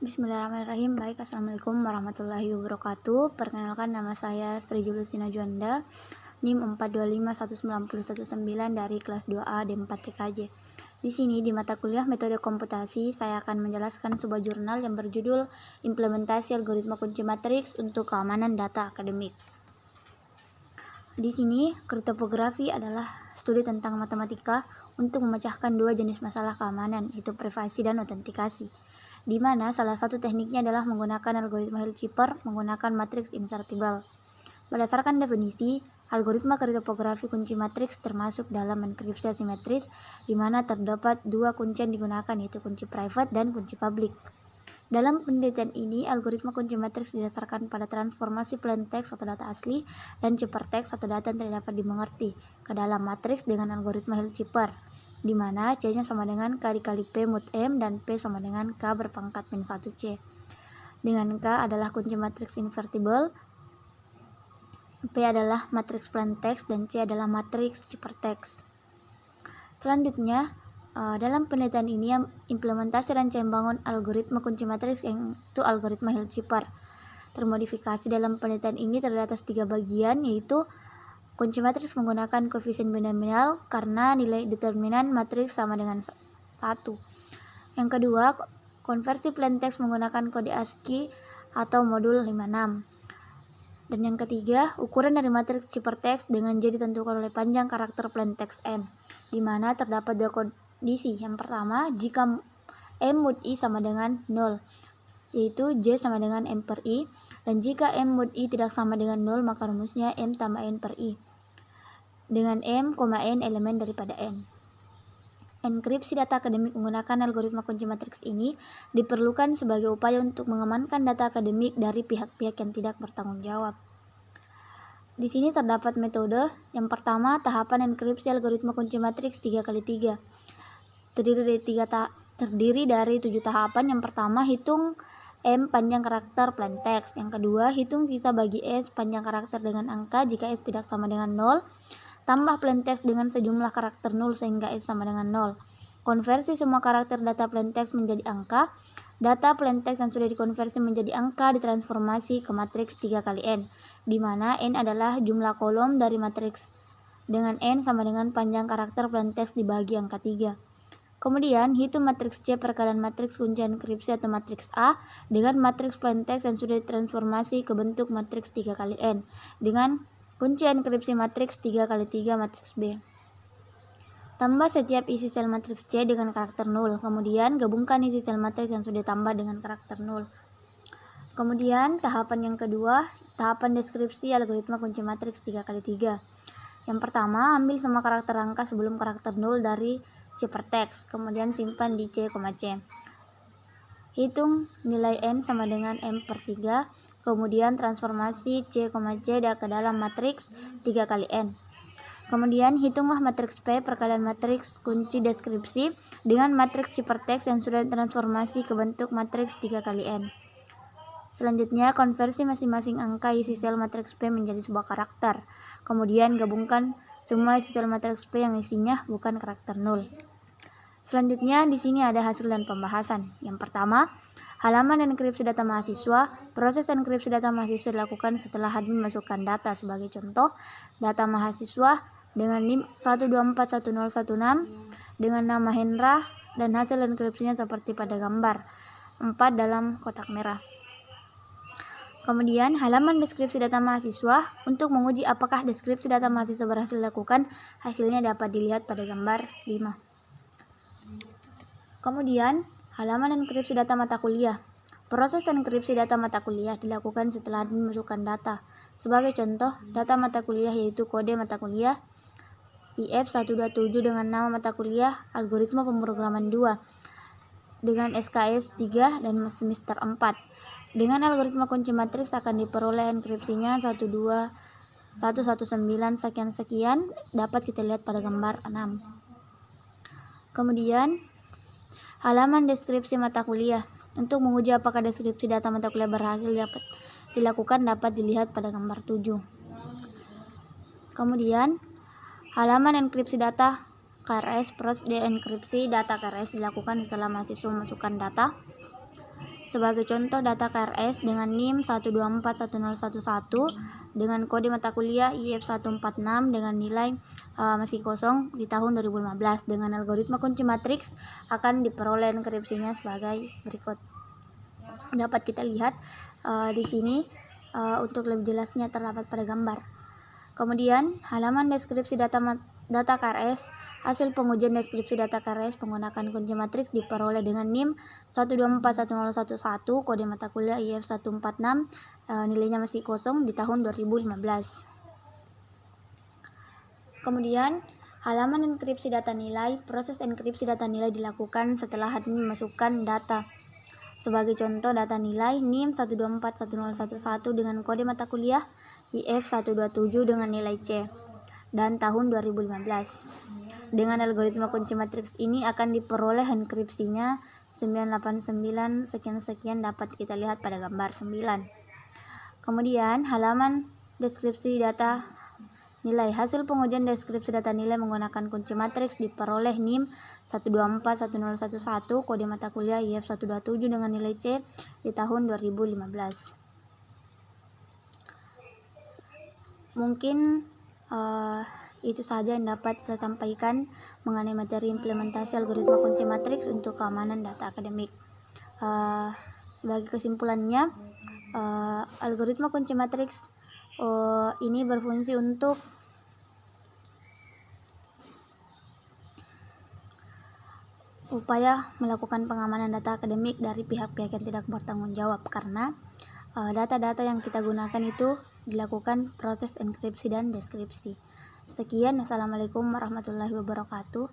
Bismillahirrahmanirrahim. Baik, Assalamualaikum warahmatullahi wabarakatuh. Perkenalkan, nama saya Sri Julistina Juanda, NIM 4251919 dari kelas 2A D4 TKJ. Di sini di mata kuliah metode komputasi, saya akan menjelaskan sebuah jurnal yang berjudul Implementasi Algoritma Kunci Matriks untuk Keamanan Data Akademik. Di sini, kriptografi adalah studi tentang matematika untuk memecahkan dua jenis masalah keamanan, yaitu privasi dan autentikasi, di mana salah satu tekniknya adalah menggunakan algoritma Hill-Cipher menggunakan matriks invertible. Berdasarkan definisi, algoritma kriptografi kunci matriks termasuk dalam enkripsi asimetris, di mana terdapat dua kunci yang digunakan, yaitu kunci private dan kunci public. Dalam penelitian ini, algoritma kunci matriks didasarkan pada transformasi plain text atau data asli dan ciphertext atau data yang tidak dapat dimengerti ke dalam matriks dengan algoritma Hill-Cipher, di mana C-nya sama dengan K dikali P mod M dan P sama dengan K berpangkat min 1C. Dengan K adalah kunci matriks invertible, P adalah matriks plain text, dan C adalah matriks ciphertext. Selanjutnya, dalam penelitian ini implementasi rangkaian bangun algoritma kunci matriks yaitu algoritma Hill-Cipher. Termodifikasi dalam penelitian ini terdiri atas 3 bagian, yaitu kunci matriks menggunakan koefisien binominal karena nilai determinan matriks sama dengan 1. Yang kedua, konversi plain text menggunakan kode ASCII atau modul 56. Dan yang ketiga, ukuran dari matriks ciphertext dengan J ditentukan oleh panjang karakter plain text M, di mana terdapat dua kondisi. Yang pertama, jika M mod I sama dengan 0, yaitu J sama dengan M per I, dan jika M mod I tidak sama dengan 0, maka rumusnya M tambah N per I, dengan M, N elemen daripada N. Enkripsi data akademik menggunakan algoritma kunci matriks ini diperlukan sebagai upaya untuk mengamankan data akademik dari pihak-pihak yang tidak bertanggung jawab. Di sini terdapat metode. Yang pertama, tahapan enkripsi algoritma kunci matriks 3x3. Terdiri dari 7 tahapan. Yang pertama, hitung M panjang karakter plain text. Yang kedua, hitung sisa bagi S panjang karakter dengan angka jika S tidak sama dengan 0. Tambah plain text dengan sejumlah karakter 0 sehingga S sama dengan 0. Konversi semua karakter data plain text menjadi angka. Data plain text yang sudah dikonversi menjadi angka ditransformasi ke matriks 3 kali N, di mana N adalah jumlah kolom dari matriks dengan N sama dengan panjang karakter plain text dibagi angka 3. Kemudian, hitung matriks C perkalian matriks kunci enkripsi atau matriks A dengan matriks plain text yang sudah ditransformasi ke bentuk matriks 3 kali N dengan kunci enkripsi matriks 3 kali 3 matriks B. Tambah setiap isi sel matriks C dengan karakter 0. Kemudian gabungkan isi sel matriks yang sudah ditambah dengan karakter 0. Kemudian tahapan yang kedua, tahapan deskripsi algoritma kunci matriks 3 kali 3. Yang pertama, ambil semua karakter angka sebelum karakter 0 dari ciphertext. Kemudian simpan di C, C. Hitung nilai N sama dengan M per 3. Kemudian transformasi C, C ke dalam matriks 3 kali N. Kemudian hitunglah matriks P perkalian matriks kunci deskripsi dengan matriks ciphertext yang sudah transformasi ke bentuk matriks 3 kali N. Selanjutnya, konversi masing-masing angka isi sel matriks P menjadi sebuah karakter. Kemudian gabungkan semua isi sel matriks P yang isinya bukan karakter 0. Selanjutnya, di sini ada hasil dan pembahasan. Yang pertama, halaman enkripsi data mahasiswa. Proses enkripsi data mahasiswa dilakukan setelah admin masukkan data. Sebagai contoh, data mahasiswa dengan NIM 1241016 dengan nama Hendra dan hasil enkripsinya seperti pada gambar 4 dalam kotak merah. Kemudian, halaman deskripsi data mahasiswa. Untuk menguji apakah deskripsi data mahasiswa berhasil dilakukan, hasilnya dapat dilihat pada gambar 5. Kemudian, halaman enkripsi data mata kuliah. Proses enkripsi data mata kuliah dilakukan setelah admin memasukkan data. Sebagai contoh, data mata kuliah yaitu kode mata kuliah IF127 dengan nama mata kuliah algoritma pemrograman 2 dengan SKS 3 dan semester 4. Dengan algoritma kunci matriks akan diperoleh enkripsinya 12119 sekian dapat kita lihat pada gambar 6. Kemudian, halaman deskripsi mata kuliah. Untuk menguji apakah deskripsi data mata kuliah berhasil dilakukan dapat dilihat pada gambar 7. Kemudian, halaman enkripsi data KRS. Proses enkripsi data KRS dilakukan setelah mahasiswa memasukkan data. Sebagai contoh, data KRS dengan NIM 1241011 dengan kode mata kuliah IF146 dengan nilai masih kosong di tahun 2015 dengan algoritma kunci matriks akan diperoleh enkripsinya sebagai berikut. Dapat kita lihat di sini untuk lebih jelasnya terdapat pada gambar. Kemudian halaman deskripsi data KRS. Hasil pengujian deskripsi data KRS menggunakan kunci matriks diperoleh dengan NIM 1241011 kode mata kuliah IF146 nilainya masih kosong di tahun 2015. Kemudian halaman enkripsi data nilai. Proses enkripsi data nilai dilakukan setelah admin memasukkan data. Sebagai contoh, data nilai NIM 1241011 dengan kode mata kuliah IF127 dengan nilai C dan tahun 2015. Dengan algoritma kunci matriks ini akan diperoleh enkripsinya 989 sekian-sekian, dapat kita lihat pada gambar 9. Kemudian halaman deskripsi data nilai. Hasil pengujian deskripsi data nilai menggunakan kunci matriks diperoleh NIM 1241011 kode mata kuliah IF127 dengan nilai C di tahun 2015. Mungkin itu saja yang dapat saya sampaikan mengenai materi implementasi algoritma kunci matriks untuk keamanan data akademik. Sebagai kesimpulannya, algoritma kunci matriks ini berfungsi untuk upaya melakukan pengamanan data akademik dari pihak-pihak yang tidak bertanggung jawab, karena data-data yang kita gunakan itu dilakukan proses enkripsi dan deskripsi. Sekian, assalamualaikum warahmatullahi wabarakatuh.